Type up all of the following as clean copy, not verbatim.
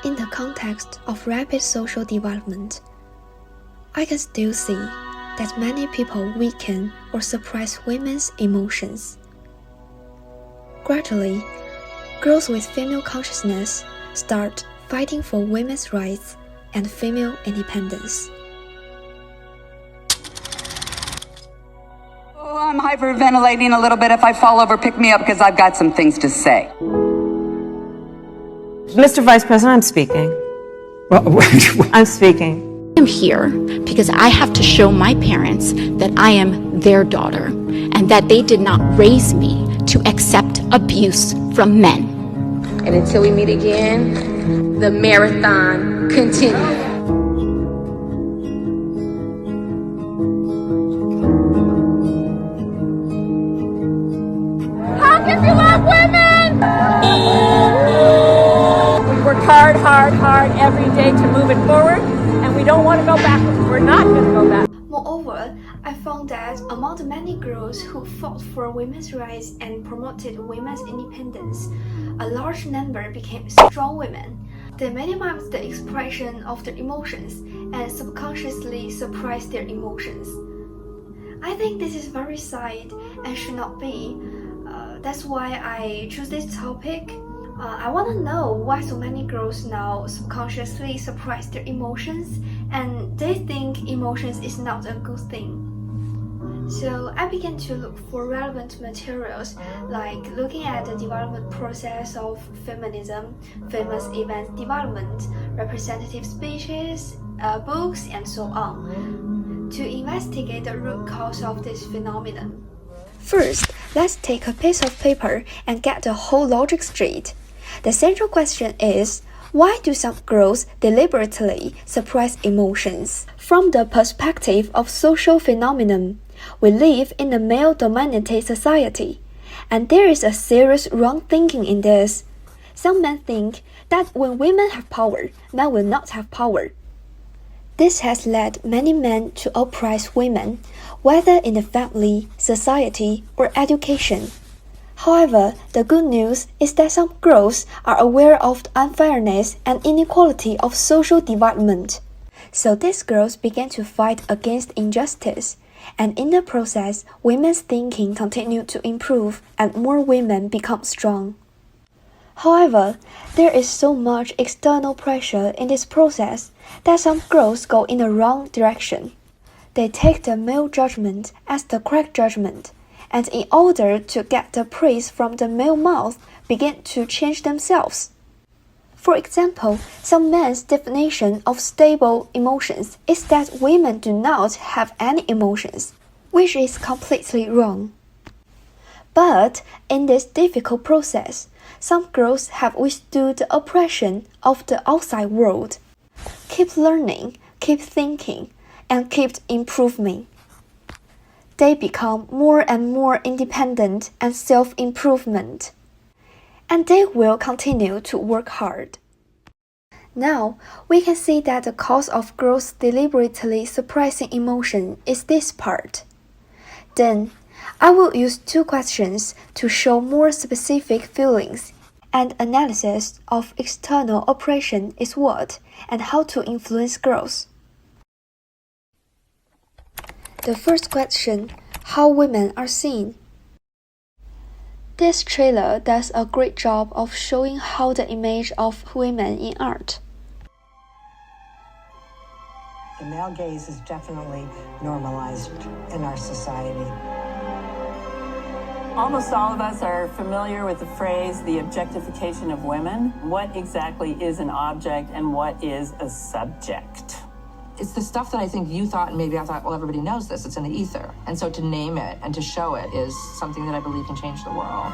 In the context of rapid social development, I can still see that many people weaken or suppress women's emotions. Gradually, girls with female consciousness start fighting for women's rights and female independence. Oh, I'm hyperventilating a little bit. If I fall over, pick me up because I've got some things to say. Mr. Vice President, I'm speaking. I'm speaking. I'm here because I have to show my parents that I am their daughter and that they did not raise me to accept abuse from men. And until we meet again, the marathon continues. How can you love women? We work hard every day to move it forward, and we don't want to go backwards. We're not going to go back. Moreover, I found that among the many girls who fought for women's rights and promoted women's independence, a large number became strong women. They minimized the expression of their emotions and subconsciously suppressed their emotions. I think this is very sad and should not be. That's why I choose this topic. I want to know why so many girls now subconsciously suppress their emotions and they think emotions is not a good thing. So I began to look for relevant materials, like looking at the development process of feminism, famous event development, representative speeches, books, and so on, to investigate the root cause of this phenomenon. First, let's take a piece of paper and get the whole logic straight. The central question is, why do some girls deliberately suppress emotions? From the perspective of social phenomenon, we live in a male-dominated society, and there is a serious wrong thinking in this. Some men think that when women have power, men will not have power. This has led many men to oppress women, whether in the family, society, or education. However, the good news is that some girls are aware of the unfairness and inequality of social development. So these girls began to fight against injustice, and in the process, women's thinking continued to improve and more women become strong. However, there is so much external pressure in this process that some girls go in the wrong direction. They take the male judgment as the correct judgment, and in order to get the praise from the male mouth, begin to change themselves. For example, some men's definition of stable emotions is that women do not have any emotions, which is completely wrong. But in this difficult process, some girls have withstood the oppression of the outside world, keep learning, keep thinking, and keep improving. They become more and more independent and self-improvement, and they will continue to work hard. Now, we can see that the cause of girls deliberately suppressing emotion is this part. Then, I will use two questions to show more specific feelings and analysis of external oppression is what and how to influence girls. The first question, how women are seen. This trailer does a great job of showing how the image of women in art. The male gaze is definitely normalized in our society. Almost all of us are familiar with the phrase, the objectification of women. What exactly is an object and what is a subject? It's the stuff that I think you thought, and maybe I thought, well, everybody knows this. It's in the ether. And so to name it and to show it is something that I believe can change the world.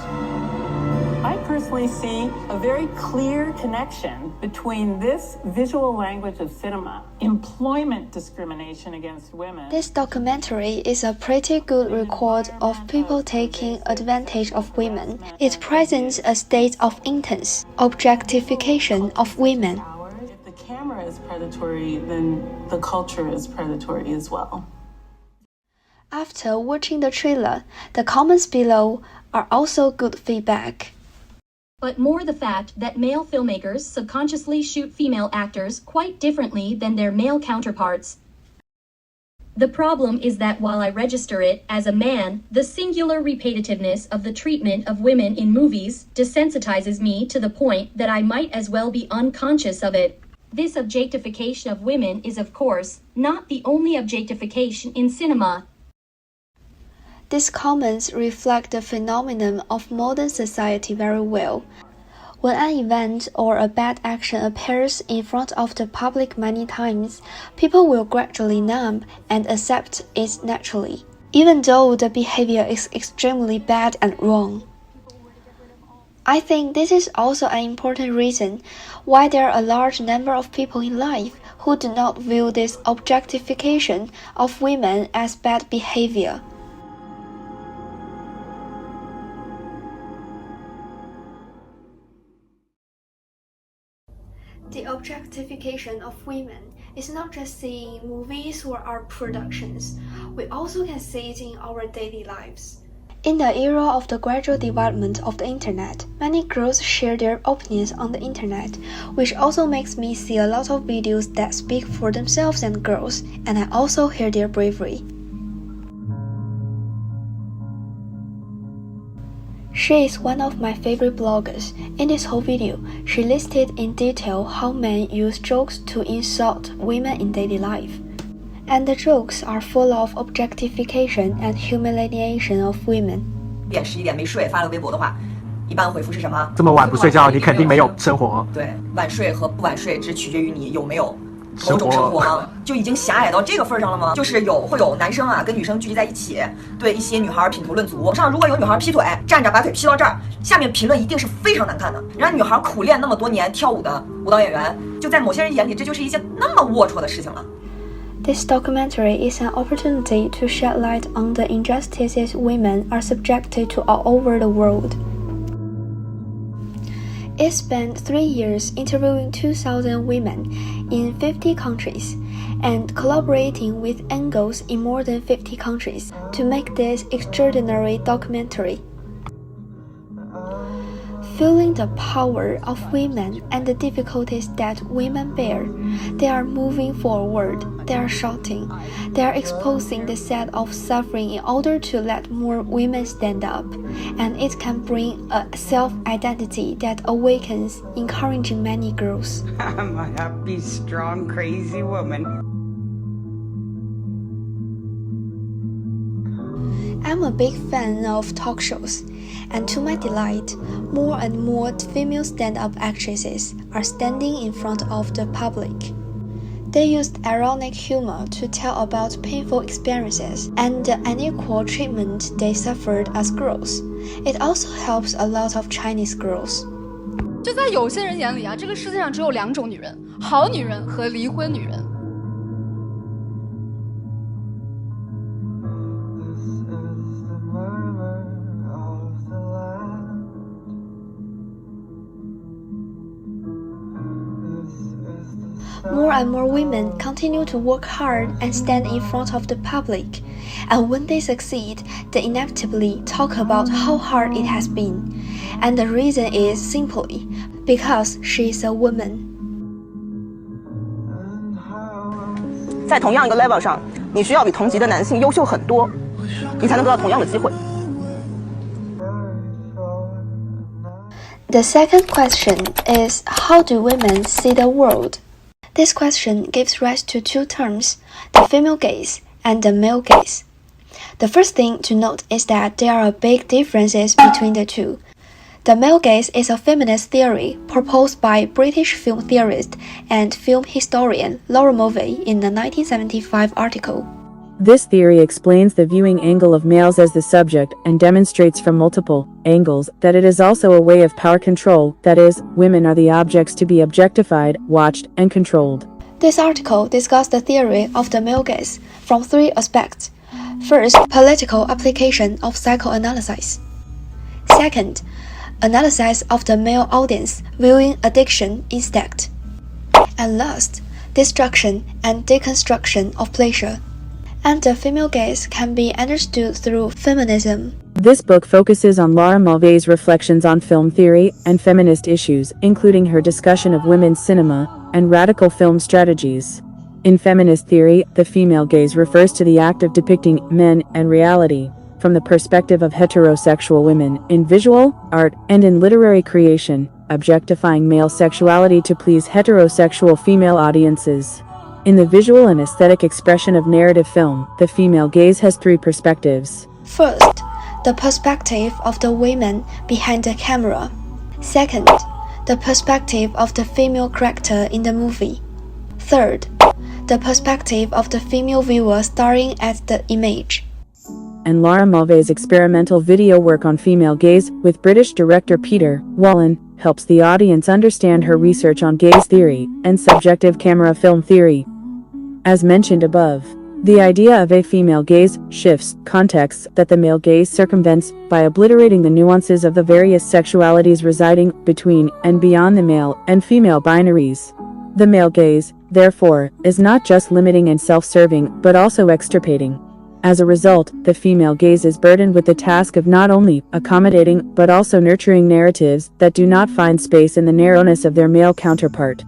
I personally see a very clear connection between this visual language of cinema, employment discrimination against women. This documentary is a pretty good record of people taking advantage of women. It presents a state of intense objectification of women. If the camera is predatory, then the culture is predatory as well. After watching the trailer, the comments below are also good feedback. but more the fact that male filmmakers subconsciously shoot female actors quite differently than their male counterparts. The problem is that while I register it as a man, the singular repetitiveness of the treatment of women in movies desensitizes me to the point that I might as well be unconscious of it. This objectification of women is, of course, not the only objectification in cinema. These comments reflect the phenomenon of modern society very well. When an event or a bad action appears in front of the public many times, people will gradually numb and accept it naturally, even though the behavior is extremely bad and wrong. I think this is also an important reason why there are a large number of people in life who do not view this objectification of women as bad behavior. The objectification of women is not just seen in movies or art productions, we also can see it in our daily lives. In the era of the gradual development of the internet, many girls share their opinions on the internet, which also makes me see a lot of videos that speak for themselves and girls, and I also hear their bravery. She is one of my favorite bloggers. In this whole video, she listed in detail how men use jokes to insult women in daily life. And the jokes are full of objectification and humiliation of women. 11点没睡发了微博的话，一般回复是什么？这么晚不睡觉，你肯定没有生活。对，晚睡和不晚睡只取决于你有没有某种生活吗？就已经狭隘到这个份上了吗？就是会有男生啊跟女生聚集在一起，对一些女孩品头论足。上如果有女孩劈腿，站着把腿劈到这儿，下面评论一定是非常难看的。然后女孩苦练那么多年跳舞的舞蹈演员，就在某些人眼里，这就是一件那么龌龊的事情了。This documentary is an opportunity to shed light on the injustices women are subjected to all over the world. It spent 3 years interviewing 2,000 women in 50 countries and collaborating with angles in more than 50 countries to make this extraordinary documentary. Feeling the power of women and the difficulties that women bear, they are moving forward, they are shouting, they are exposing the set of suffering in order to let more women stand up, and it can bring a self-identity that awakens, encouraging many girls. I'm a happy, strong, crazy woman. I'm a big fan of talk shows, and to my delight, more and more female stand-up actresses are standing in front of the public. They used ironic humor to tell about painful experiences and the unequal treatment they suffered as girls. It also helps a lot of Chinese girls. 就在有些人眼里啊，这个世界上只有2种女人：好女人和离婚女人。More and more women continue to work hard and stand in front of the public, and when they succeed, they inevitably talk about how hard it has been, and the reason is simply because she is a woman. 在同样一个 level 上，你需要比同级的男性优秀很多，你才能得到同样的机会。The second question is, how do women see the world? This question gives rise to 2 terms, the female gaze and the male gaze. The first thing to note is that there are big differences between the two. The male gaze is a feminist theory proposed by British film theorist and film historian Laura Mulvey in a 1975 article. This theory explains the viewing angle of males as the subject and demonstrates from multiple angles that it is also a way of power control, that is, women are the objects to be objectified, watched, and controlled. This article discussed the theory of the male gaze from 3 aspects. First, political application of psychoanalysis. Second, analysis of the male audience viewing addiction instinct. And last, destruction and deconstruction of pleasure. And the female gaze can be understood through feminism. This book focuses on Laura Mulvey's reflections on film theory and feminist issues, including her discussion of women's cinema and radical film strategies. In feminist theory, the female gaze refers to the act of depicting men and reality from the perspective of heterosexual women in visual, art, and in literary creation, objectifying male sexuality to please heterosexual female audiences. In the visual and aesthetic expression of narrative film, the female gaze has three perspectives. First, the perspective of the women behind the camera. Second, the perspective of the female character in the movie. Third, the perspective of the female viewer staring at the image. And Laura Mulvey's experimental video work on female gaze with British director Peter Wallen helps the audience understand her research on gaze theory and subjective camera film theory. As mentioned above, the idea of a female gaze shifts contexts that the male gaze circumvents by obliterating the nuances of the various sexualities residing between and beyond the male and female binaries. The male gaze, therefore, is not just limiting and self-serving, but also extirpating. As a result, the female gaze is burdened with the task of not only accommodating but also nurturing narratives that do not find space in the narrowness of their male counterpart.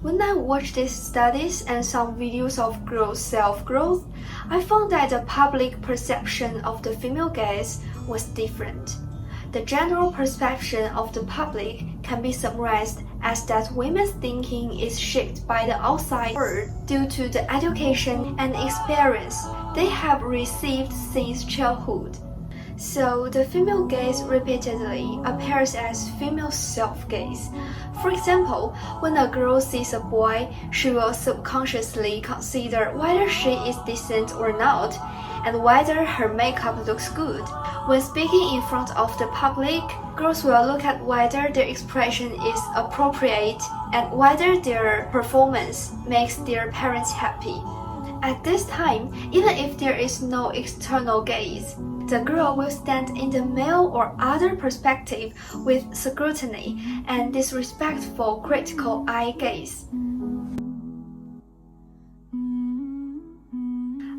When I watched these studies and some videos of girls' self-growth, I found that the public perception of the female gaze was different. The general perception of the public can be summarized as that women's thinking is shaped by the outside world due to the education and experience they have received since childhood. So the female gaze repeatedly appears as female self-gaze. For example, when a girl sees a boy, she will subconsciously consider whether she is decent or not, and whether her makeup looks good. When speaking in front of the public, girls will look at whether their expression is appropriate and whether their performance makes their parents happy. At this time, even if there is no external gaze, the girl will stand in the male or other perspective with scrutiny and disrespectful critical eye gaze.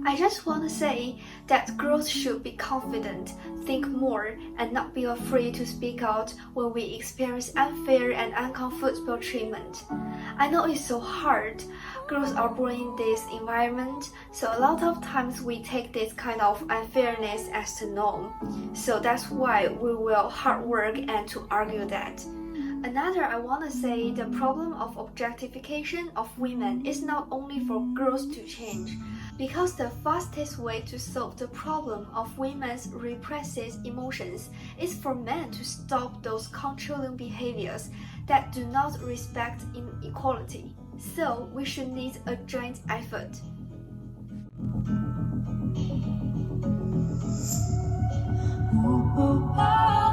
I just want to say that girls should be confident, think more, and not be afraid to speak out when we experience unfair and uncomfortable treatment. I know it's so hard. Girls are born in this environment, so a lot of times we take this kind of unfairness as the norm. So that's why we will hard work and to argue that. Another, I want to say the problem of objectification of women is not only for girls to change, because the fastest way to solve the problem of women's repressed emotions is for men to stop those controlling behaviors that do not respect inequality. So we should need a joint effort. Oh, oh, oh.